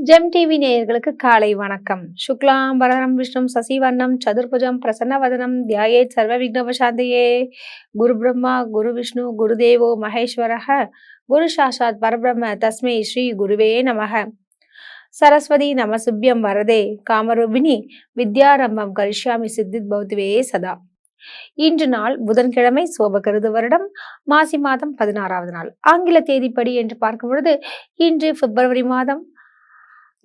GeM TV நேயர்களுக்கு காலை வணக்கம். சுக்லாம் பரதரம் விஷ்ணும் சசிவர்ணம் சதுர்புஜம் பிரசன்னவதனம் தியாயேத் சர்வ விக்னோபசாந்தயே. குரு பிரம்மா குரு விஷ்ணு குரு தேவோ மகேஸ்வரஹ குரு சாஷாத் பரபிரம்ம தஸ்மை ஸ்ரீ குருவே நமக. சரஸ்வதி நமசுபியம் வரதே காமரூபிணி வித்யாரம்பம் கரிஷ்யாமி சித்தித் பௌத்வே சதா. இன்று நாள் புதன்கிழமை, சோபகிருது வருடம், மாசி மாதம் 16வது நாள். ஆங்கில தேதிப்படி என்று பார்க்கும் பொழுது இன்று பிப்ரவரி மாதம்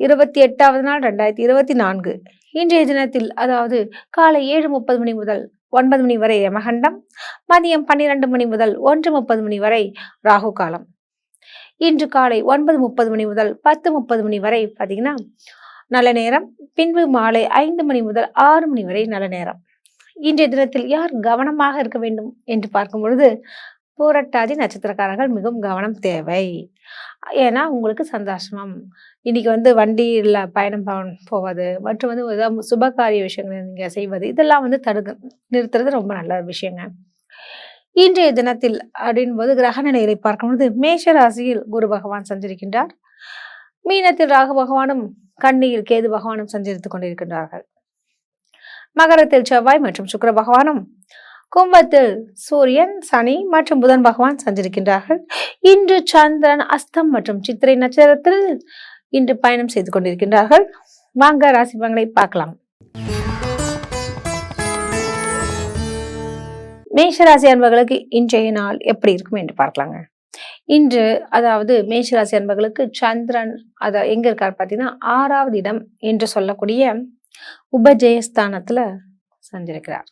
28வது நாள் 2024. இன்றைய தினத்தில் அதாவது காலை 7:30 மணி முதல் 9 மணி வரை யமகண்டம், மதியம் 12 மணி முதல் 1:30 மணி வரை ராகு காலம். இன்று காலை 9:30 மணி முதல் 10:30 மணி வரை பார்த்தீங்கன்னா நல்ல நேரம். பின்பு மாலை 5 மணி முதல் 6 மணி வரை நல்ல நேரம். இன்றைய தினத்தில் யார் கவனமாக இருக்க வேண்டும் என்று பார்க்கும் பொழுது பூரட்டாதி நட்சத்திரக்காரர்கள் மிகவும் கவனம் தேவை. ஏன்னா உங்களுக்கு சந்தாசமம். இன்னைக்கு வண்டியில் பயணம் போவது மற்றும் ஏதாவது சுபகாரிய விஷயங்களை நீங்க செய்வது இதெல்லாம் நிறுத்துறது ரொம்ப நல்ல விஷயங்க. இன்றைய தினத்தில் அப்படின்போது கிரக நிலைகளை பார்க்கும்போது மேஷ ராசியில் குரு பகவான் சஞ்சரிக்கின்றார். மீனத்தில் ராகு பகவானும் கன்னியில் கேது பகவானும் சஞ்சரித்துக் கொண்டிருக்கின்றார்கள். மகரத்தில் செவ்வாய் மற்றும் சுக்கிர பகவானும், கும்பத்தில் சூரியன், சனி மற்றும் புதன் பகவான் சஞ்சரிக்கின்றார்கள். இன்று சந்திரன் அஸ்தம் மற்றும் சித்திரை நட்சத்திரத்தில் இன்று பயணம் செய்து கொண்டிருக்கின்றார்கள். வாங்க ராசி பலன்களை பார்க்கலாம். மேஷராசி அன்பர்களுக்கு இன்றைய நாள் எப்படி இருக்கும் என்று பார்க்கலாங்க. இன்று அதாவது மேஷராசி அன்பர்களுக்கு சந்திரன் எங்க இருக்கார் பார்த்தீங்கன்னா 6வது இடம் என்று சொல்லக்கூடிய உபஜயஸ்தானத்துல சஞ்சரிக்கிறார்.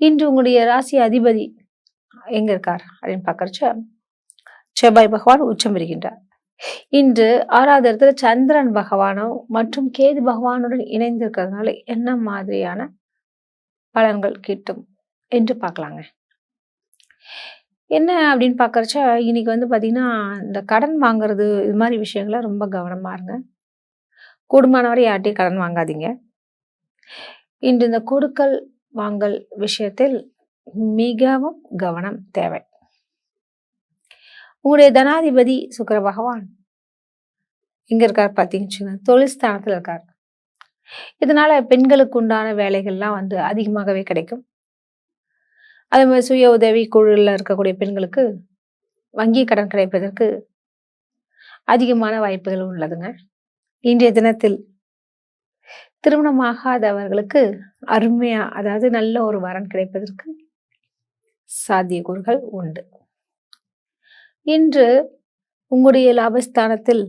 இன்று உங்களுடைய ராசி அதிபதி எங்க இருக்கார் அப்படின்னு பார்க்கறச்ச செவ்வாய் பகவான் உச்சம் பெறுகின்றார். இன்று 6வது இடத்துல சந்திரன் பகவானும் மற்றும் கேது பகவானுடன் இணைந்திருக்கிறதுனால என்ன மாதிரியான பலன்கள் கிட்டும் என்று பார்க்கலாங்க. என்ன அப்படின்னு பார்க்கறச்ச இன்னைக்கு பார்த்தீங்கன்னா இந்த கடன் வாங்குறது இது மாதிரி விஷயங்கள ரொம்ப கவனமா இருங்க. கூடுமானவரை யார்ட்டையும் கடன் வாங்காதீங்க. இன்று இந்த கொடுக்கல் வாங்கல் விஷயத்தில் மிகவும் கவனம் தேவை. உங்களுடைய தனாதிபதி சுக்கிர பகவான் எங்க இருக்கார் பார்த்தீங்கன்னா தொழில் ஸ்தானத்துல இருக்கார். இதனால பெண்களுக்கு உண்டான வேலைகள்லாம் அதிகமாகவே கிடைக்கும். அதே மாதிரி சுய உதவி குழுல இருக்கக்கூடிய பெண்களுக்கு வங்கி கடன் கிடைப்பதற்கு அதிகமான வாய்ப்புகள் உள்ளதுங்க. இன்றைய தினத்தில் திருமணமாகாதவர்களுக்கு அருமையா அதாவது நல்ல ஒரு வரன் கிடைப்பதற்கு சாத்தியக்கூறுகள் உண்டு. இன்று உங்களுடைய லாபஸ்தானத்தில்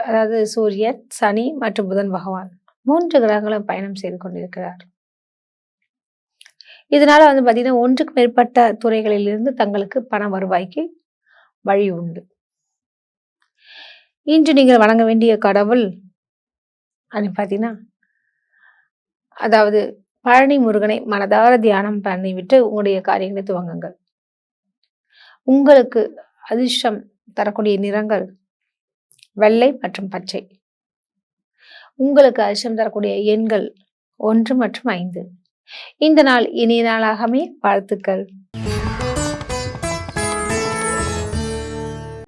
அதாவது சூரியன், சனி மற்றும் புதன் பகவான் 3 கிரகங்களும் பயணம் செய்து கொண்டிருக்கிறார். இதனால பார்த்தீங்கன்னா ஒன்றுக்கு மேற்பட்ட துறைகளிலிருந்து தங்களுக்கு பண வருவாய்க்கு வழி உண்டு. இன்று நீங்கள் வணங்க வேண்டிய கடவுள் அப்படின்னு பார்த்தீங்கன்னா அதாவது பழனி முருகனை மனதார தியானம் பண்ணிவிட்டு உங்களுடைய காரியங்களை துவங்குங்கள். உங்களுக்கு அதிர்ஷ்டம் தரக்கூடிய நிறங்கள் வெள்ளை மற்றும் பச்சை. உங்களுக்கு அதிர்ஷ்டம் தரக்கூடிய எண்கள் 1 மற்றும் 5. இந்த நாள் இனிய நாளாகவே வாழ்த்துக்கள்.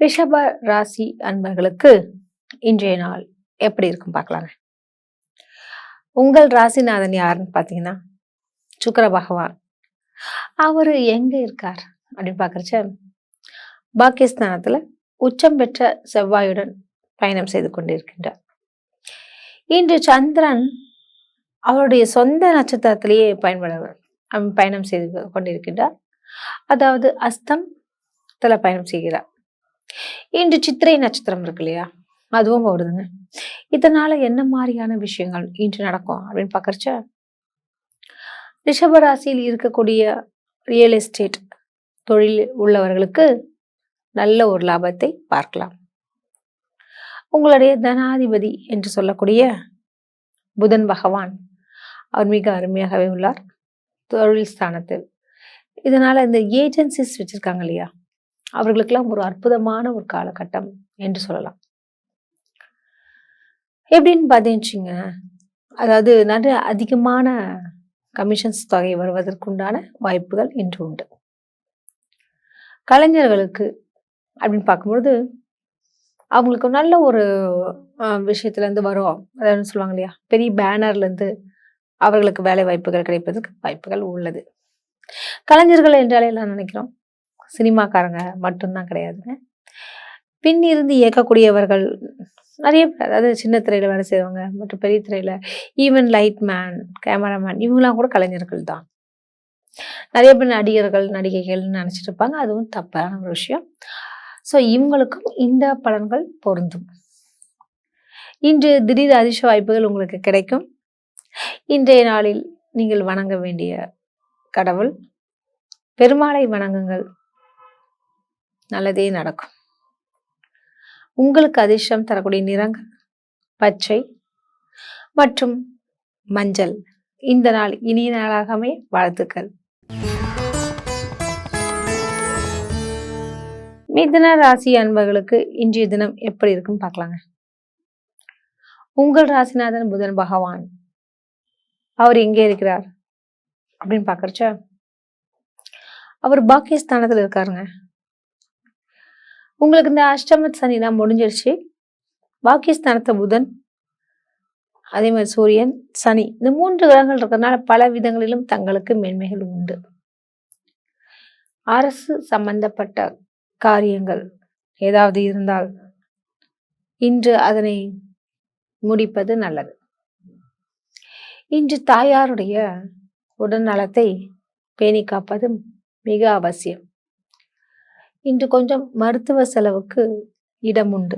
ரிஷப ராசி அன்பர்களுக்கு இன்றைய நாள் எப்படி இருக்கும் பார்க்கலாங்க. உங்கள் ராசிநாதன் யாருன்னு பார்த்தீங்கன்னா சுக்கிர பகவான். அவரு எங்க இருக்கார் அப்படின்னு பார்க்கறச்ச பாக்கியஸ்தானத்துல உச்சம் பெற்ற செவ்வாயுடன் பயணம் செய்து கொண்டிருக்கின்றார். இன்று சந்திரன் அவருடைய சொந்த நட்சத்திரத்திலேயே பயணம் செய்து கொண்டிருக்கின்றார். அதாவது அஸ்தத்துல பயணம் செய்கிறார். இன்று சித்திரை நட்சத்திரம் இருக்கு இல்லையா, அதுவும் ஓடுதுங்க. இதனால என்ன மாதிரியான விஷயங்கள் இன்று நடக்கும் அப்படின்னு பார்க்கறச்ச ரிஷபராசியில் இருக்கக்கூடிய ரியல் எஸ்டேட் தொழில் உள்ளவர்களுக்கு நல்ல ஒரு லாபத்தை பார்க்கலாம். உங்களுடைய தனாதிபதி என்று சொல்லக்கூடிய புதன் பகவான் அவர் மிக அருமையாகவே உள்ளார் தொழில் ஸ்தானத்தில். இதனால இந்த ஏஜென்சிஸ் வச்சிருக்காங்க இல்லையா, அவர்களுக்கெல்லாம் ஒரு அற்புதமான ஒரு காலகட்டம் என்று சொல்லலாம். எப்படின்னு பார்த்தீங்க, அதாவது நிறைய அதிகமான கமிஷன்ஸ் தொகை வருவதற்குண்டான வாய்ப்புகள் இன்று உண்டு. கலைஞர்களுக்கு அப்படின்னு பார்க்கும்பொழுது அவங்களுக்கு நல்ல ஒரு விஷயத்துலேருந்து வரும். அதாவது சொல்லுவாங்க இல்லையா, பெரிய பேனர்லேருந்து அவர்களுக்கு வேலை வாய்ப்புகள் கிடைப்பதற்கு வாய்ப்புகள் உள்ளது. கலைஞர்கள் என்றாலே எல்லாம் நினைக்கிறோம் சினிமாக்காரங்க மட்டும்தான் கிடையாதுங்க. பின் இருந்து இயக்கக்கூடியவர்கள் நிறைய பேர், அதாவது சின்ன திரையில வேலை செய்வாங்க மற்றும் பெரிய திரையில, ஈவன் லைட் மேன், கேமராமேன், இவங்களாம் கூட கலைஞர்கள் தான். நிறைய பேர் நடிகர்கள் நடிகைகள்னு நினைச்சிட்டு இருப்பாங்க. அதுவும் தப்பான ஒரு விஷயம். ஸோ இவங்களுக்கும் இந்த பலன்கள் பொருந்தும். இன்று திடீர் அதிர்ஷ்ட வாய்ப்புகள் உங்களுக்கு கிடைக்கும். இன்றைய நாளில் நீங்கள் வணங்க வேண்டிய கடவுள் பெருமாளை வணங்குங்கள், நல்லதே நடக்கும். உங்களுக்கு அதிர்ஷ்டம் தரக்கூடிய நிறங்கள் பச்சை மற்றும் மஞ்சள். இந்த நாள் இனிய நாளாகவே வாழ்த்துக்கள். மிதுன ராசி அன்பர்களுக்கு இன்றைய தினம் எப்படி இருக்குன்னு பார்க்கலாங்க. உங்கள் ராசிநாதன் புதன் பகவான், அவர் எங்கே இருக்கிறார் அப்படின்னு பாக்குறச்ச, அவர் பாக்கியஸ்தானத்துல இருக்காருங்க. உங்களுக்கு இந்த அஷ்டம சனிலாம் முடிஞ்சிருச்சு. பாக்கியஸ்தானத்தை புதன், அதே மாதிரி சூரியன், சனி, இந்த 3 கிரகங்கள் இருக்கிறதுனால பல விதங்களிலும் தங்களுக்கு மேன்மைகள் உண்டு. அரசு சம்பந்தப்பட்ட காரியங்கள் ஏதாவது இருந்தால் இன்று அதனை முடிப்பது நல்லது. இன்று தாயாருடைய உடல் நலத்தை பேணி காப்பது மிக அவசியம். இன்று கொஞ்சம் மருத்துவ செலவுக்கு இடம் உண்டு.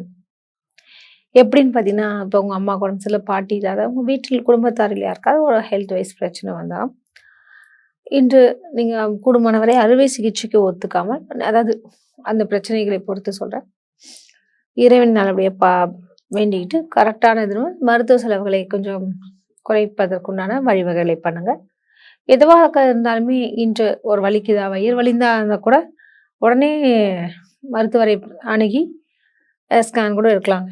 எப்படின்னு பார்த்தீங்கன்னா, இப்போ உங்கள் அம்மா உடம்பு சில பாட்டி, அதாவது உங்கள் வீட்டில் குடும்பத்தாரில் யாருக்காவது ஒரு ஹெல்த் வைஸ் பிரச்சனை வந்தால் இன்று நீங்கள் கூடுமானவரை அறுவை சிகிச்சைக்கு ஒத்துக்காமல், அதாவது அந்த பிரச்சனைகளை பொறுத்து சொல்கிறேன், இறைவன் நல்லபடியாக வேண்டிக்கிட்டு கரெக்டான இது மருத்துவ செலவுகளை கொஞ்சம் குறைப்பதற்குண்டான வழிவகைகளை பண்ணுங்க. எதுவாக இருந்தாலுமே இன்று ஒரு வலிக்குதா, வயிறு வலிந்தா இருந்தால் கூட உடனே மருத்துவரை அணுகி ஸ்கேன் கூட இருக்கலாங்க,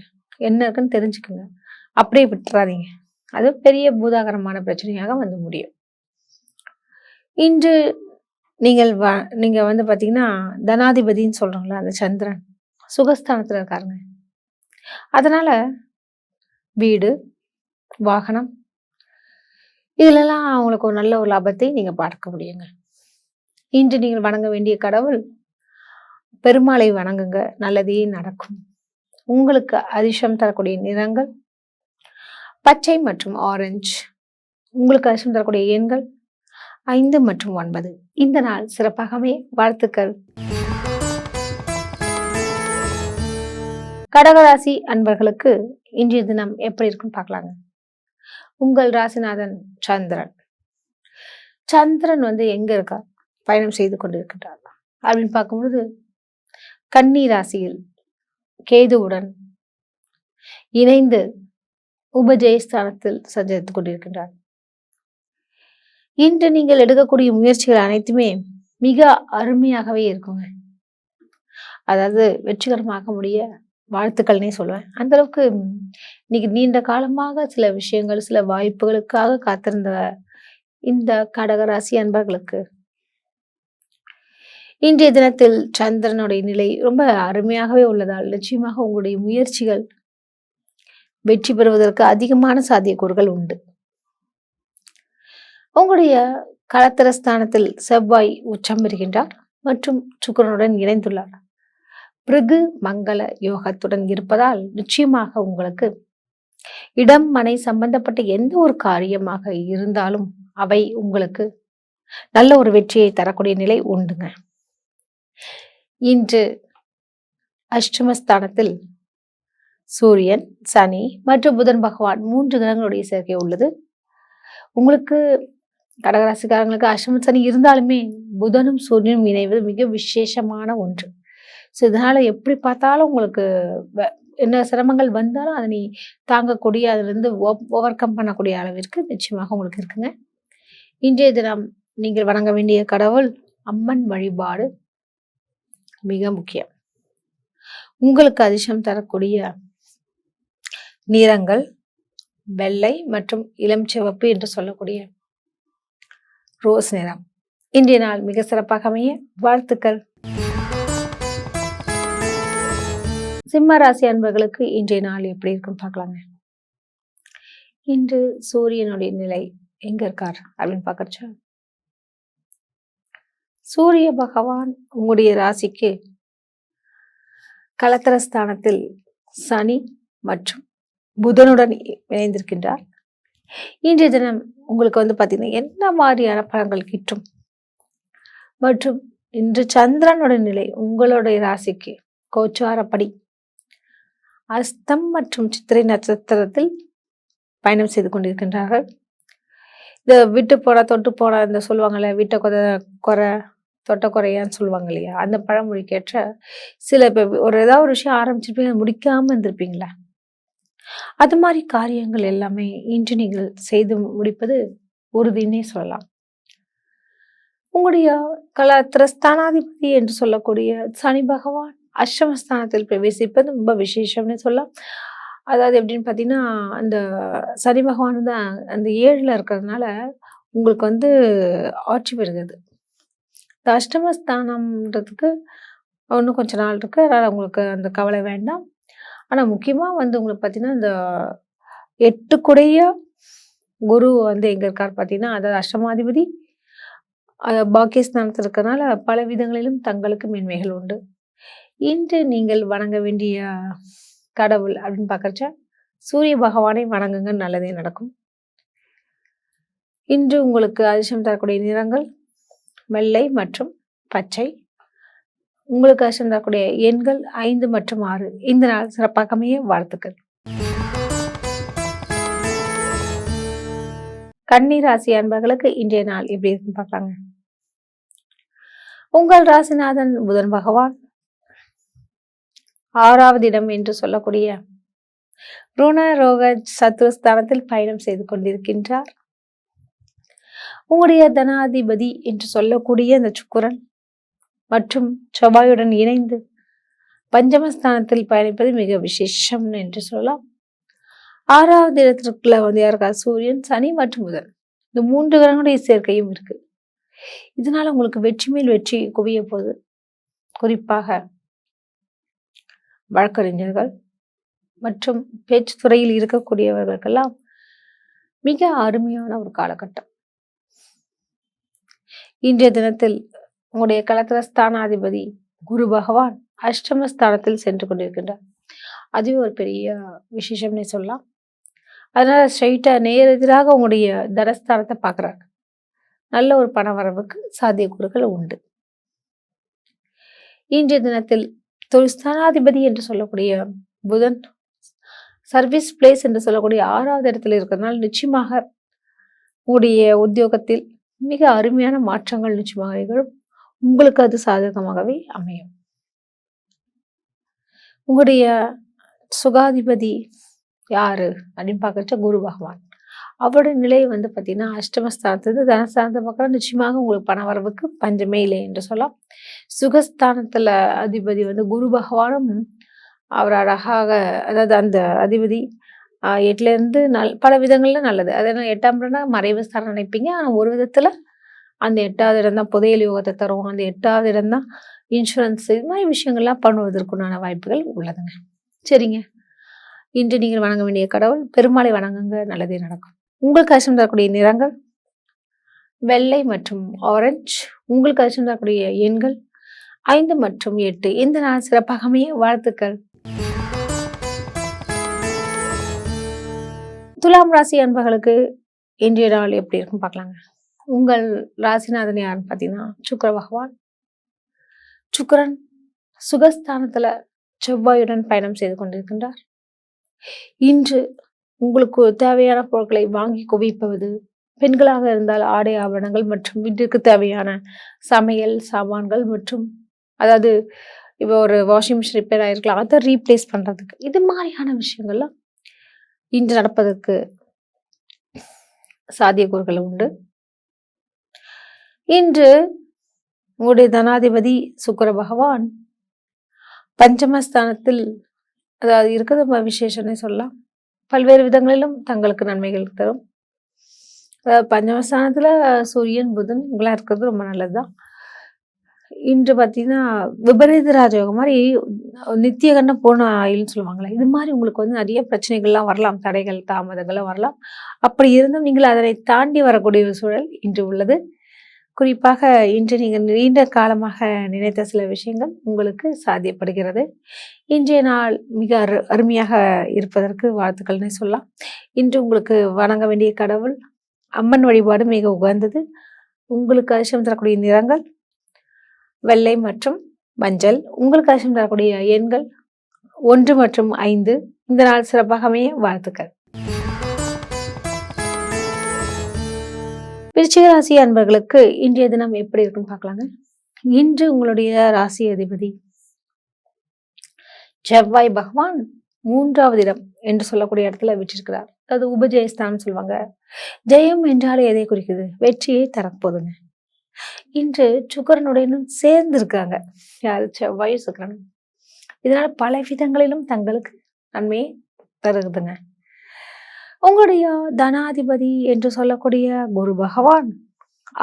என்ன இருக்குன்னு தெரிஞ்சுக்குங்க. அப்படியே விட்டுறாதீங்க, அது பெரிய பூதாகரமான பிரச்சனையாக வந்து முடியும். இன்று நீங்கள் வந்து பார்த்தீங்கன்னா, தனாதிபதின்னு சொல்கிறோங்களா, அந்த சந்திரன் சுகஸ்தானத்தில் இருக்காருங்க. அதனால வீடு, வாகனம், இதுலலாம் அவங்களுக்கு ஒரு நல்ல ஒரு லாபத்தை நீங்கள் பார்க்க முடியுங்க. இன்று நீங்கள் வணங்க வேண்டிய கடவுள் பெருமாளை வணங்குங்க, நல்லதே நடக்கும். உங்களுக்கு அதிர்ஷ்டம் தரக்கூடிய நிறங்கள் பச்சை மற்றும் ஆரஞ்சு. உங்களுக்கு அதிர்ஷ்டம் தரக்கூடிய எண்கள் 5 மற்றும் 9. இந்த நாள் சிறப்பாகவே வாழ்த்துக்கள். கடகராசி அன்பர்களுக்கு இன்றைய தினம் எப்படி இருக்குன்னு பார்க்கலாங்க. உங்கள் ராசிநாதன் சந்திரன். சந்திரன் வந்து எங்க இருக்கா, பயணம் செய்து கொண்டிருக்கின்றார் அப்படின்னு பார்க்கும்பொழுது கன்னி ராசியில் கேதுவுடன் இணைந்து உபஜயஸ்தானத்தில் சஞ்சரித்துக் கொண்டிருக்கின்றார். இன்று நீங்கள் எடுக்கக்கூடிய முயற்சிகள் அனைத்துமே மிக அருமையாகவே இருக்குங்க. அதாவது வெற்றிகரமாக முடிய வாழ்த்துக்கள்னே சொல்லுவேன். அந்த அளவுக்கு இன்னைக்கு நீண்ட காலமாக சில விஷயங்கள், சில வாய்ப்புகளுக்காக காத்திருந்த இந்த கடகராசி அன்பர்களுக்கு இன்றைய தினத்தில் சந்திரனுடைய நிலை ரொம்ப அருமையாகவே உள்ளதால் நிச்சயமாக உங்களுடைய முயற்சிகள் வெற்றி பெறுவதற்கு அதிகமான சாத்தியக்கூறுகள் உண்டு. உங்களுடைய களத்திரஸ்தானத்தில் செவ்வாய் உச்சம் பெறுகின்றார் மற்றும் சுக்கிரனுடன் இணைந்துள்ளார். பிருகு மங்கள யோகத்துடன் இருப்பதால் நிச்சயமாக உங்களுக்கு இடம் மனை சம்பந்தப்பட்ட எந்த ஒரு காரியமாக இருந்தாலும் அவை உங்களுக்கு நல்ல ஒரு வெற்றியை தரக்கூடிய நிலை உண்டுங்க. இன்று அஷ்டமஸ்தானத்தில் சூரியன், சனி மற்றும் புதன் பகவான் 3 கிரகங்களுடைய சேர்க்கை உள்ளது. உங்களுக்கு கடகராசிக்காரங்களுக்கு அஷ்டம சனி இருந்தாலுமே புதனும் சூரியனும் இணைவது மிக விசேஷமான ஒன்று. ஸோ இதனால எப்படி பார்த்தாலும் உங்களுக்கு என்ன சிரமங்கள் வந்தாலும் அதனை தாங்கக்கூடிய, அதிலிருந்து ஓவர் கம் பண்ணக்கூடிய அளவிற்கு நிச்சயமாக உங்களுக்கு இருக்குங்க. இன்றைய தினம் நீங்கள் வணங்க வேண்டிய கடவுள் அம்மன் வழிபாடு மிக முக்கியம். உங்களுக்கு அதிர்ஷ்டம் தரக்கூடிய நிறங்கள் வெள்ளை மற்றும் இளம் சிவப்பு என்று சொல்லக்கூடிய ரோஸ் நிறம். இன்றைய நாள் மிக சிறப்பாக அமைய வாழ்த்துக்கள். சிம்ம ராசி அன்பர்களுக்கு இன்றைய நாள் எப்படி இருக்குன்னு பார்க்கலாங்க. இன்று சூரியனுடைய நிலை எங்க இருக்கார் அப்படின்னு பார்க்கறச்சா, சூரிய பகவான் உங்களுடைய ராசிக்கு களத்திர ஸ்தானத்தில் சனி மற்றும் புதனுடன் இணைந்திருக்கின்றார். இன்றைய தினம் உங்களுக்கு பார்த்தீங்கன்னா என்ன மாதிரியான பலன்கள் கிட்டும் மற்றும் இன்று சந்திரனுடைய நிலை உங்களுடைய ராசிக்கு கோச்சாரப்படி அஸ்தம் மற்றும் சித்திரை நட்சத்திரத்தில் பயணம் செய்து கொண்டிருக்கின்றார்கள். இதை விட்டு போனா தொட்டு போனா இந்த சொல்லுவாங்கல்ல, விட்ட குறை தொட்ட குறையான்னு சொல்லுவாங்க இல்லையா, அந்த பழமொழிக்கேற்ற சில ஏதாவது ஒரு விஷயம் ஆரம்பிச்சிருப்பீங்க, முடிக்காம இருந்திருப்பீங்களா, அது மாதிரி காரியங்கள் எல்லாமே இன்று நீங்கள் செய்து முடிப்பது உறுதினே சொல்லலாம். உங்களுடைய ஸ்தானாதிபதி என்று சொல்லக்கூடிய சனி பகவான் அஷ்டமஸ்தானத்தில் பிரவேசிப்பது ரொம்ப விசேஷம்னு சொல்லலாம். அதாவது எப்படின்னு பார்த்தீங்கன்னா, அந்த சனி பகவான் தான் அந்த 7ல் இருக்கிறதுனால உங்களுக்கு ஆட்சி பெறுகிறது. இந்த அஷ்டமஸ்தானம்ன்றதுக்கு இன்னும் கொஞ்ச நாள் இருக்கு. அதனால் உங்களுக்கு அந்த கவலை வேண்டாம். ஆனால் முக்கியமாக உங்களுக்கு பார்த்தீங்கன்னா, இந்த 8 குரு எங்கே இருக்கார் பார்த்தீங்கன்னா, அதாவது அஷ்டமாதிபதி பாக்கியஸ்தானத்தில் இருக்கிறதுனால பல விதங்களிலும் தங்களுக்கு மேன்மைகள் உண்டு. இன்று நீங்கள் வணங்க வேண்டிய கடவுள் அப்படின்னு பார்க்கறச்சா, சூரிய பகவானை வணங்குங்க, நல்லதே நடக்கும். இன்று உங்களுக்கு அதிர்ஷ்டம் தரக்கூடிய நிறங்கள் வெள்ளை மற்றும் பச்சை. உங்களுக்கு அதிர்ஷ்டம் தரக்கூடிய எண்கள் 5 மற்றும் 6. இந்த நாள் சிறப்பாக அமைய வாழ்த்துக்கள். கன்னி ராசி அன்பர்களுக்கு இன்றைய நாள் எப்படி இருக்குன்னு பார்க்கலாங்க. உங்கள் ராசிநாதன் புதன் பகவான் 6வது இடம் என்று சொல்லக்கூடிய ருண ரோக சத்துருஸ்தானத்தில் பயணம் செய்து கொண்டிருக்கின்றார். உங்களுடைய தனாதிபதி என்று சொல்லக்கூடிய அந்த சுக்கிரன் மற்றும் செவ்வாயுடன் இணைந்து பஞ்சமஸ்தானத்தில் பயணிப்பது மிக விசேஷம் என்று சொல்லலாம். 6வது இடத்திற்குள்ள யாருக்கா சூரியன், சனி மற்றும் புதன், இந்த 3 கிரகங்களுடைய சேர்க்கையும் இருக்கு. இதனால உங்களுக்கு வெற்றி மேல் வெற்றி குவிய போகுது. குறிப்பாக வழக்கறிஞர்கள் மற்றும் பேச்சு துறையில் இருக்கக்கூடியவர்களுக்கெல்லாம் மிக அருமையான ஒரு காலகட்டம். இன்றைய தினத்தில் உங்களுடைய களத்திரஸ்தானாதிபதி குரு பகவான் அஷ்டமஸ்தானத்தில் சென்று கொண்டிருக்கின்றார். அதுவே ஒரு பெரிய விசேஷம்னே சொல்லலாம். அதனால ஸ்ட்ரைட்டா நேரெதிராக உங்களுடைய தனஸ்தானத்தை பார்க்குறாங்க. நல்ல ஒரு பண வரவுக்கு சாத்தியக்கூறுகள் உண்டு. இன்றைய தினத்தில் தொழில்ஸ்தானாதிபதி என்று சொல்லக்கூடிய புதன் சர்வீஸ் பிளேஸ் என்று சொல்லக்கூடிய 6வது இடத்துல இருக்கிறதுனால நிச்சயமாக உங்களுடைய உத்தியோகத்தில் மிக அருமையான மாற்றங்கள் நிச்சயமாக நிகழும். உங்களுக்கு அது சாதகமாகவே அமையும். உங்களுடைய சுகாதிபதி யாரு அப்படின்னு பார்க்கறச்ச குரு பகவான். அவருடைய நிலை பார்த்தீங்கன்னா அஷ்டமஸ்தானத்துலேருந்து தனஸ்தானத்தை பார்க்குற நிச்சயமாக உங்களுக்கு பண வரவுக்கு பஞ்சமே இல்லை என்று சொல்லலாம். சுகஸ்தானத்துல அதிபதி குரு பகவானும் அவர் அழகாக, அதாவது அந்த அதிபதி 8லேருந்து பல விதங்கள்ல நல்லது. அதனால் 8ஆம் இடம்னா மறைவு ஸ்தானம் நினைப்பீங்க. ஆனால் ஒரு விதத்துல அந்த 8வது இடம் தான் புதையல் யோகத்தை தரும். அந்த 8வது இடம் தான் இன்சூரன்ஸ், இது மாதிரி விஷயங்கள்லாம் பண்ணுவதற்குண்டான வாய்ப்புகள் உள்ளதுங்க. சரிங்க, இன்று நீங்கள் வணங்க வேண்டிய கடவுள் பெருமாளை வணங்குங்க, நல்லதே நடக்கும். உங்களுக்கு அதிர்ஷ்டம் தரக்கூடிய நிறங்கள் வெள்ளை மற்றும் ஆரஞ்சு. உங்களுக்கு அதிர்ஷ்டம் தரக்கூடிய எண்கள் 5 மற்றும் 8. இந்த நாள் சிறப்பாக அமைய வாழ்த்துக்கள். துலாம் ராசி அன்பர்களுக்கு இன்றைய நாள் எப்படி இருக்கும் பார்க்கலாங்க. உங்கள் ராசிநாதன் யாருன்னு பார்த்தீங்கன்னா சுக்கிர பகவான். சுக்கிரன் சுகஸ்தானத்துல செவ்வாயுடன் பயணம் செய்து கொண்டிருக்கின்றார். இன்று உங்களுக்கு தேவையான பொருட்களை வாங்கி குவிப்பது, பெண்களாக இருந்தால் ஆடை ஆபரணங்கள் மற்றும் வீட்டிற்கு தேவையான சமையல் சாமான்கள் மற்றும் அதாவது இப்போ ஒரு வாஷிங் மிஷின் ரிப்பேர் ஆயிருக்கலாம், அதை ரீப்ளேஸ் பண்றதுக்கு, இது மாதிரியான விஷயங்கள்லாம் இன்று நடப்பதற்கு சாத்தியக்கூறுகள் உண்டு. இன்று உங்களுடைய தனாதிபதி சுக்கிர பகவான் பஞ்சமஸ்தானத்தில் அதாவது இருக்கிறது விசேஷம்னே சொல்லலாம். பல்வேறு விதங்களிலும் தங்களுக்கு நன்மைகள் தரும். பஞ்சமஸ்தானத்துல சூரியன் புதன் இவங்களாம் இருக்கிறது ரொம்ப நல்லதுதான். இன்று பார்த்தீங்கன்னா, விபரீத ராஜயோகம் மாரி நித்திய கண்ட பூரண ஆயுள்ன்னு சொல்லுவாங்கல்ல. இது மாரி உங்களுக்கு வந்து நெறைய பிரச்சனைகள்லாம் வரலாம். தடைகள், தாமதங்கள்லாம் வரலாம். அப்படி இருந்தும் நீங்கள் அதனை தாண்டி வரக்கூடிய ஒரு சூழல் இன்று உள்ளது. குறிப்பாக இன்று நீங்கள் நீண்ட காலமாக நினைத்த சில விஷயங்கள் உங்களுக்கு சாத்தியப்படுகிறது. இன்றைய நாள் மிக அருமையாக இருப்பதற்கு வாழ்த்துக்கள்னே சொல்லலாம். இன்று உங்களுக்கு வணங்க வேண்டிய கடவுள், அம்மன் வழிபாடு மிக உகந்தது. உங்களுக்கு அதிர்ஷ்டம் தரக்கூடிய நிறங்கள் வெள்ளை மற்றும் மஞ்சள். உங்களுக்கு அதிர்ஷ்டம் தரக்கூடிய எண்கள் 1 மற்றும் 5. இந்த நாள் சிறப்பாக அமைய வாழ்த்துக்கள். விருச்சிக ராசி அன்பர்களுக்கு இன்றைய தினம் எப்படி இருக்குன்னு பார்க்கலாங்க. இன்று உங்களுடைய ராசி அதிபதி செவ்வாய் பகவான் 3வது இடம் என்று சொல்லக்கூடிய இடத்துல விட்டிருக்கிறார். அது உபஜயஸ்தானம் சொல்லுவாங்க. ஜெயம் என்றாலே எதை குறிக்குது? வெற்றியை தரப்போகுதுங்க. இன்று சுக்கிரனுடன் சேர்ந்து இருக்காங்க. யாரு? செவ்வாயும் சுக்கிரனும். இதனால பல விதங்களிலும் தங்களுக்கு நன்மையை தருகுதுங்க. உங்களுடைய தனாதிபதி என்று சொல்லக்கூடிய குரு பகவான்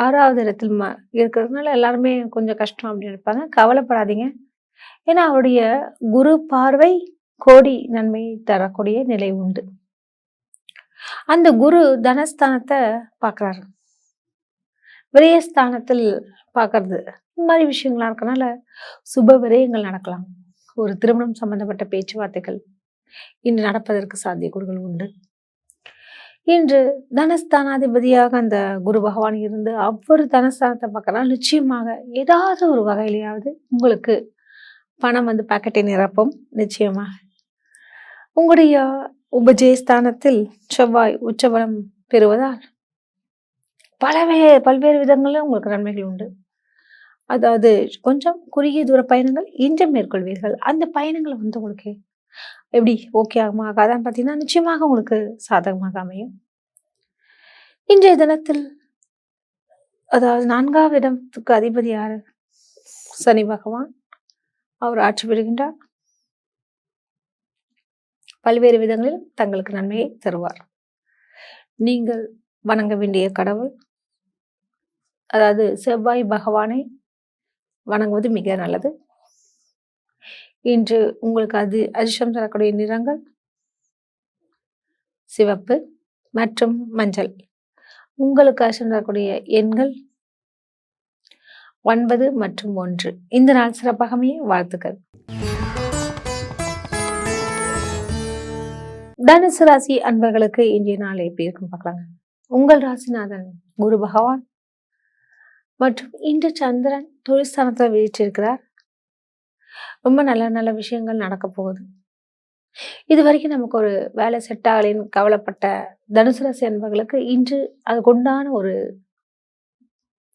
6வது இடத்தில் இருக்கிறதுனால எல்லாருமே கொஞ்சம் கஷ்டம் அப்படின்னு இருப்பாங்க. கவலைப்படாதீங்க. ஏன்னா அவருடைய குரு பார்வை கோடி நன்மையை தரக்கூடிய நிலை உண்டு. அந்த குரு தனஸ்தானத்தை பார்க்குறாரு, விரயஸ்தானத்தில் பார்க்கறது. இந்த மாதிரி விஷயங்கள்லாம் இருக்கனால சுப விரயங்கள் நடக்கலாம். ஒரு திருமணம் சம்பந்தப்பட்ட பேச்சுவார்த்தைகள் இன்று நடப்பதற்கு சாத்தியக்கூறுகள் உண்டு. இன்று தனஸ்தானாதிபதியாக அந்த குரு பகவான் இருந்து அவர் தனஸ்தானத்தை பார்க்கறனால நிச்சயமாக ஏதாவது ஒரு வகையிலையாவது உங்களுக்கு பணம் வந்து பாக்கெட்டை நிரப்பும். நிச்சயமாக உங்களுடைய உபஜயஸ்தானத்தில் செவ்வாய் உச்சபலம் பெறுவதால் பல்வேறு விதங்களில் உங்களுக்கு நன்மைகள் உண்டு. அதாவது கொஞ்சம் குறுகிய தூர பயணங்கள் இன்று மேற்கொள்வீர்கள். அந்த பயணங்களை வந்து உங்களுக்கு எப்படி ஓகே ஆகுமா ஆகாதான்னு பார்த்தீங்கன்னா நிச்சயமாக உங்களுக்கு சாதகமாக அமையும். இன்றைய தினத்தில் அதாவது 4வது இடத்துக்கு அதிபதி யாரு? சனி பகவான். அவர் ஆட்சி பெறுகின்றார். பல்வேறு விதங்களில் தங்களுக்கு நன்மையை தருவார். நீங்கள் வணங்க வேண்டிய கடவுள், அதாவது செவ்வாய் பகவானை வணங்குவது மிக நல்லது. இன்று உங்களுக்கு அதிர்ஷ்டம் தரக்கூடிய நிறங்கள் சிவப்பு மற்றும் மஞ்சள். உங்களுக்கு அதிர்ஷ்டம் தரக்கூடிய எண்கள் 9 மற்றும் 1. இந்த நாள் சிறப்பாக அமைய வாழ்த்துக்கள். தனுசு ராசி அன்பர்களுக்கு இன்றைய நாள் எப்படி இருக்குன்னு பார்க்கலாங்க. உங்கள் ராசிநாதன் குரு பகவான் மற்றும் இன்று சந்திரன் தொழிற்ஸ்தானத்தில் வீற்றிருக்கிறார். ரொம்ப நல்ல நல்ல விஷயங்கள் நடக்க போகுது. இது வரைக்கும் நமக்கு ஒரு வேலை செட் ஆகலின்னு கவலைப்பட்ட தனுசு ராசி அன்பர்களுக்கு இன்று அதுக்கு உண்டான ஒரு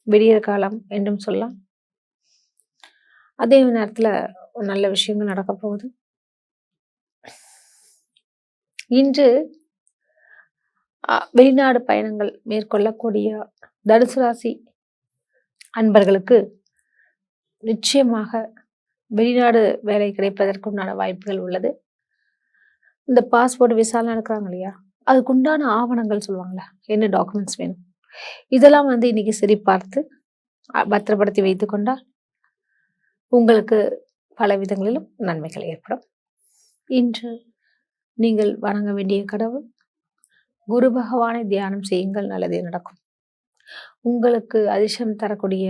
விடியற் காலம் என்றும் சொல்லலாம். அதே நேரத்துல ஒரு நல்ல விஷயங்கள் நடக்க போகுது. இன்று வெளிநாடு பயணங்கள் மேற்கொள்ளக்கூடிய தனுசு ராசி அன்பர்களுக்கு நிச்சயமாக வெளிநாடு வேலை கிடைப்பதற்குண்டான வாய்ப்புகள் உள்ளது. இந்த பாஸ்போர்ட் விசாலாம் இருக்கிறாங்க இல்லையா, அதுக்குண்டான ஆவணங்கள் சொல்லுவாங்களே, என்ன டாக்குமெண்ட்ஸ் வேணும், இதெல்லாம் வந்து இன்னைக்கு சரி பார்த்து பத்திரப்படுத்தி வைத்து கொண்டால் உங்களுக்கு பல விதங்களிலும் நன்மைகள் ஏற்படும். இன்று நீங்கள் வணங்க வேண்டிய கடவுள் குரு பகவானை தியானம் செய்யுங்கள், நல்லதே நடக்கும். உங்களுக்கு அதிர்ஷ்டம் தரக்கூடிய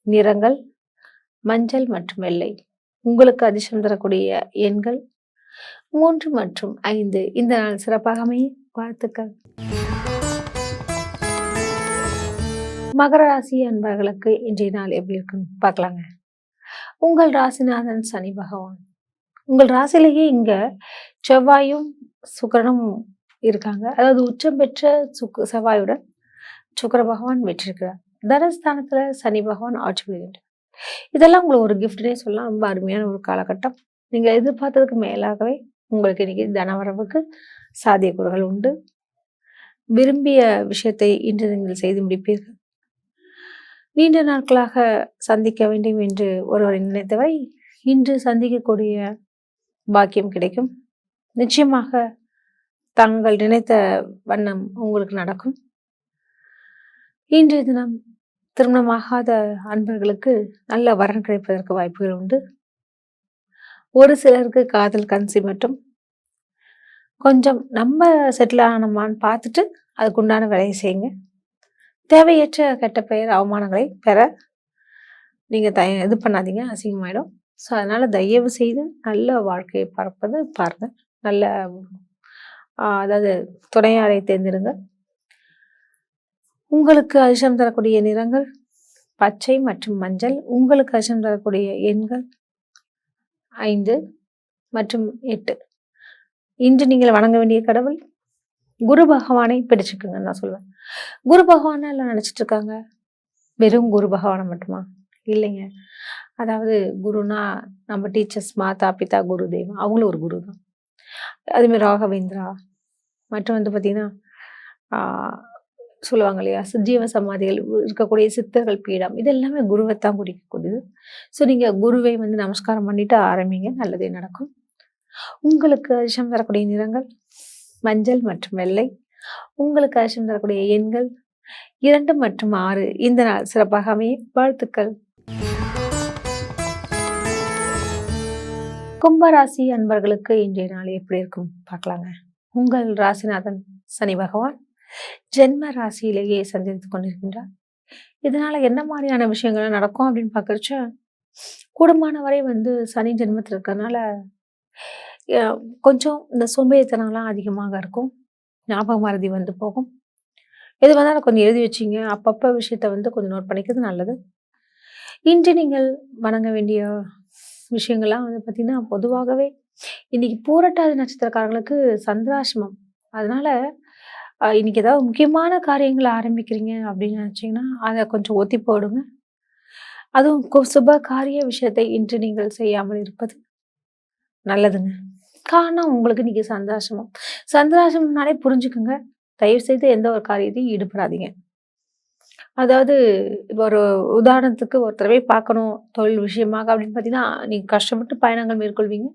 நிறங்கள் மஞ்சள் மற்றும் வெள்ளை. உங்களுக்கு அதிர்ஷ்டம் தரக்கூடிய எண்கள் 3 மற்றும் 5. இந்த நாள் சிறப்பாக அமைய வாழ்த்துக்கள். மகர ராசி அன்பர்களுக்கு இன்றைய நாள் எப்படி இருக்குன்னு பார்க்கலாங்க. உங்கள் ராசிநாதன் சனி பகவான். உங்கள் ராசிலேயே இங்க செவ்வாயும் சுக்கிரனும் இருக்காங்க. அதாவது உச்சம் பெற்ற செவ்வாயுடன் சுக்கிர பகவான் வெற்றிருக்கிறார். தனஸ்தானத்துல சனி பகவான் ஆட்சி பெறுகின்றார். இதெல்லாம் உங்களுக்கு ஒரு கிஃப்ட்னே சொல்லலாம். ரொம்ப அருமையான ஒரு காலகட்டம். நீங்க எதிர்பார்த்ததுக்கு மேலாகவே உங்களுக்கு இன்னைக்கு தனவரவுக்கு சாத்தியக்கூறுகள் உண்டு. விரும்பிய விஷயத்தை இன்று நீங்கள் செய்து முடிப்பீர்கள். நீண்ட நாட்களாக சந்திக்க வேண்டும் என்று ஒருவரை நினைத்தவை இன்று சந்திக்கக்கூடிய பாக்கியம் கிடைக்கும். நிச்சயமாக தாங்கள் நினைத்த வண்ணம் உங்களுக்கு நடக்கும். இன்றைய தினம் திருமணமாகாத அன்பர்களுக்கு நல்ல வரன் கிடைப்பதற்கு வாய்ப்புகள் உண்டு. ஒரு சிலருக்கு காதல் கன்சி மட்டும் கொஞ்சம் நம்ம செட்டில் ஆனோமான்னு பார்த்துட்டு அதுக்குண்டான வேலையை செய்யுங்க. தேவையற்ற கெட்ட பெயர் அவமானங்களை பெற நீங்கள் இது பண்ணாதீங்க, அசிங்கமாயிடும். ஸோ அதனால் தயவு செய்து நல்ல வாழ்க்கையை பாருங்க. நல்ல அதாவது துணையாரை தேர்ந்தெடுங்க. உங்களுக்கு அதிர்ஷ்டம் தரக்கூடிய நிறங்கள் பச்சை மற்றும் மஞ்சள். உங்களுக்கு அதிர்ஷ்டம் தரக்கூடிய எண்கள் 5 மற்றும் 8. இன்று நீங்கள் வணங்க வேண்டிய கடவுள் குரு பகவானை பிடிச்சுக்குங்கன்னு நான் சொல்லுவேன். குரு பகவானை எல்லாம் நினச்சிட்டு இருக்காங்க, வெறும் குரு பகவானை மட்டுமா? இல்லைங்க. அதாவது குருனா நம்ம டீச்சர்ஸ், மாதா பிதா குரு தெய்வம், அவங்களும் ஒரு குரு தான். அதுமாதிரி ராகவேந்திரா மற்றும் வந்து பார்த்திங்கன்னா சொல்லுவாங்க இல்லையா, ஜீவ சமாதிகள் இருக்கக்கூடிய சித்தர்கள் பீடம், இது எல்லாமே குருவைத்தான் குறிக்கக்கூடியது. ஸோ நீங்கள் குருவை வந்து நமஸ்காரம் பண்ணிட்டு ஆரம்பிங்க, நல்லதே நடக்கும். உங்களுக்கு அதிர்ஷ்டம் தரக்கூடிய நிறங்கள் மஞ்சள் மற்றும் வெள்ளை. உங்களுக்கு அதிர்ஷ்டம் தரக்கூடிய எண்கள் 2 மற்றும் 6. இந்த நாள் சிறப்பாக அமைய வாழ்த்துக்கள். கும்பராசி அன்பர்களுக்கு இன்றைய நாள் எப்படி இருக்கும் பார்க்கலாங்க. உங்கள் ராசிநாதன் சனி பகவான் ஜென்ம ராசியிலேயே சஞ்சரித்து கொண்டிருக்கின்றார். இதனால என்ன மாதிரியான விஷயங்கள் நடக்கும் அப்படின்னு பார்க்கறச்ச, கூடுமான வரை வந்து சனி ஜென்மத்தில் இருக்கிறதுனால கொஞ்சம் இந்த சோம்பேறித்தனம்லாம் அதிகமாக இருக்கும். ஞாபக மறதி வந்து போகும். எது வந்தாலும் கொஞ்சம் எழுதி வச்சிங்க, அப்பப்போ விஷயத்த வந்து கொஞ்சம் நோட் பண்ணிக்கிறது நல்லது. இன்று நீங்கள் வணங்க வேண்டிய விஷயங்கள்லாம் வந்து பார்த்திங்கன்னா, பொதுவாகவே இன்னைக்கு பூரட்டாதி நட்சத்திரக்காரர்களுக்கு சந்திராசிரமம். அதனால இன்னைக்கு ஏதாவது முக்கியமான காரியங்களை ஆரம்பிக்கிறீங்க அப்படின்னு நினச்சிங்கன்னா அதை கொஞ்சம் ஒத்தி போடுங்க. அதுவும் சுப காரிய விஷயத்தை இன்று நீங்கள் செய்யாமல் இருப்பது நல்லதுங்க. காரணம் உங்களுக்கு இன்னைக்கு சந்திராசிரமம். சந்திராசிரமம்னாலே புரிஞ்சுக்குங்க, தயவு செய்து எந்த ஒரு காரியத்தையும் ஈடுபடாதீங்க. அதாவது இப்போ ஒரு உதாரணத்துக்கு ஒருத்தரவே பார்க்கணும் தொழில் விஷயமாக அப்படின்னு பார்த்தீங்கன்னா, நீங்கள் கஷ்டப்பட்டு பயணங்கள் மேற்கொள்வீங்க.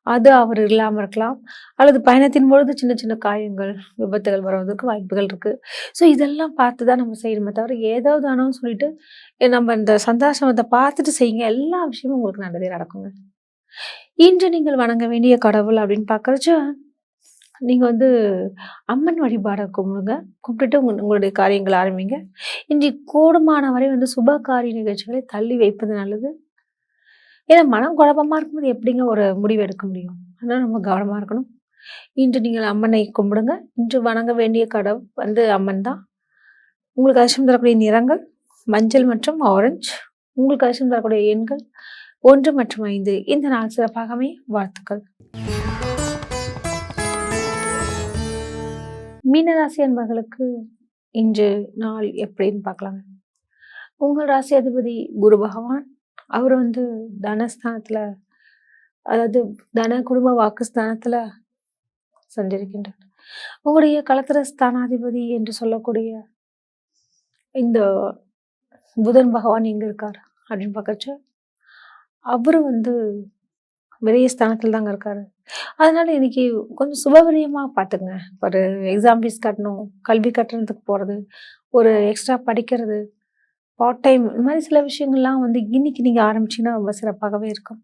அது அவர் இல்லாமல் இருக்கலாம், அல்லது பயணத்தின் பொழுது சின்ன சின்ன காயங்கள் விபத்துகள் வருவதற்கு வாய்ப்புகள் இருக்குது. ஸோ இதெல்லாம் பார்த்து தான் நம்ம செய்யணுமே தவிர ஏதாவது ஆனோன்னு சொல்லிட்டு நம்ம இந்த சந்தாசிரமத்தை பார்த்துட்டு செய்யுங்க, எல்லா விஷயமும் உங்களுக்கு நல்லதே நடக்குங்க. இன்று நீங்கள் வணங்க வேண்டிய கடவுள் அப்படின்னு பார்க்குறச்ச, நீங்கள் வந்து அம்மன் வழிபாடை கும்பிடுங்க. கும்பிட்டுட்டு உங்களுடைய காரியங்கள் ஆரம்பிங்க. இன்று கூடுமான வரை வந்து சுப காரிய நிகழ்ச்சிகளை தள்ளி வைப்பது நல்லது. ஏன்னா மனம் குழப்பமாக இருக்கும்போது எப்படிங்க ஒரு முடிவு எடுக்க முடியும்? அதனால் ரொம்ப கவனமாக இருக்கணும். இன்று நீங்கள் அம்மனை கும்பிடுங்க. இன்று வணங்க வேண்டிய கடவுள் வந்து அம்மன் தான். உங்களுக்கு அதிர்ஷ்டம் தரக்கூடிய நிறங்கள் மஞ்சள் மற்றும் ஆரஞ்சு. உங்களுக்கு அதிர்ஷ்டம் தரக்கூடிய எண்கள் 1 மற்றும் 5. இந்த நாள் சிறப்பாகவே வாழ்த்துக்கள். மீனராசி அன்பர்களுக்கு இன்று நாள் எப்படின்னு பார்க்கலாங்க. உங்கள் ராசி அதிபதி குரு பகவான், அவர் வந்து தனஸ்தானத்தில், அதாவது தன குடும்ப வாக்குஸ்தானத்தில் சஞ்சரிக்கின்றார். உங்களுடைய களத்திர ஸ்தானாதிபதி என்று சொல்லக்கூடிய இந்த புதன் பகவான் எங்கே இருக்கார் அப்படின்னு பார்க்கறச்ச, அவரு வந்து விரைய ஸ்தானத்தில் தாங்க இருக்காரு. அதனால இன்னைக்கு கொஞ்சம் சுபவிரயமாக பார்த்துங்க. ஒரு எக்ஸாம் ஃபீஸ் கட்டணும், கல்வி கட்டணத்துக்கு போகிறது, ஒரு எக்ஸ்ட்ரா படிக்கிறது, பார்ட் டைம், இந்த மாதிரி சில விஷயங்கள்லாம் வந்து இன்னைக்கு நீங்கள் ஆரம்பிச்சிங்கன்னா ரொம்ப சிறப்பாகவே இருக்கும்.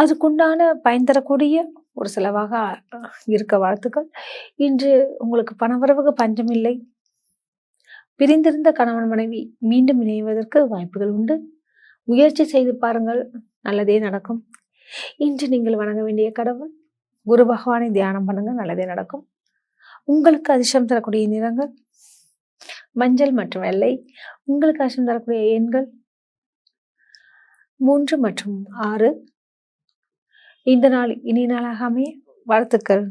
அதுக்குண்டான பயன் தரக்கூடிய ஒரு செலவாக இருக்க வாழ்த்துக்கள். இன்று உங்களுக்கு பணவரவுக்கு பஞ்சமில்லை. பிரிந்திருந்த கணவன் மனைவி மீண்டும் இணைவதற்கு வாய்ப்புகள் உண்டு. முயற்சி செய்து பாருங்கள், நல்லதே நடக்கும். இன்று நீங்கள் வணங்க வேண்டிய கடவுள் குரு பகவானை தியானம் பண்ணுங்க, நல்லதே நடக்கும். உங்களுக்கு அதிர்ஷ்டம் தரக்கூடிய நிறங்கள் மஞ்சள் மற்றும் வெள்ளை. உங்களுக்கு அதிர்ஷ்டம் தரக்கூடிய எண்கள் 3 மற்றும் 6. இந்த நாள் இனிய நாளாக அமைய வாழ்த்துக்கள்.